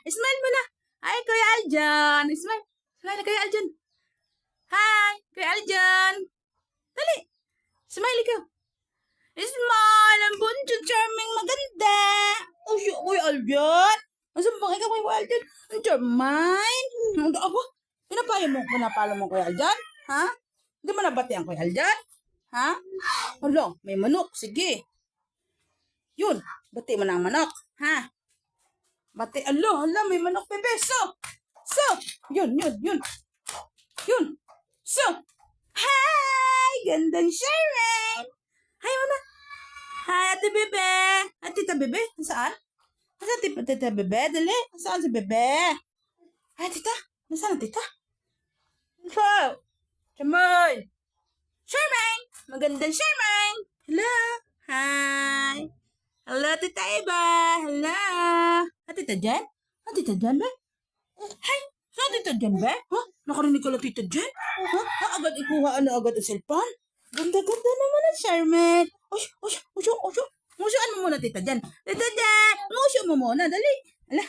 Smile mo na. Hi, Kuya Aljan. Smile. Smile, Kuya Aljan. Hi, Kuya Aljan. Dali. Smile ikaw. Smile. Ang bunso, charming, maganda. Oh, Kuya Aljan. Masang bang ikaw, Kuya Aljan? Ang charming. Ako, pinapalo mo, Kuya Aljan? Ha? Hindi mo nabati ang Kuya Aljan? Ha? Hala, may manok. Sige. Yun, bati mo na ang manok. Ha? Bati, alo, may manok, bebe. So, yun. So, hi! Gandang Sharon! Hi, muna. Hi, ate bebe. Ate tita bebe, saan? Nasaan tita bebe? Dali, saan si bebe? Hi, tita. Nasaan ang tita? So, Sherman! Sherman! Magandang Sherman! Hello! Hi! Hello, Tita Eva! Hello! Tita Jen? Tita Jen ba? Hi! Tita Jen ba? Ha? Nakarinig ka lang Tita Jen? Ha? Agad ikuhaan na agad ang cellphone? Ganda-ganda naman ang Sherman! Musyoan mo muna Tita Jen! Tita Jen! Musyo mo muna, dali! Ala,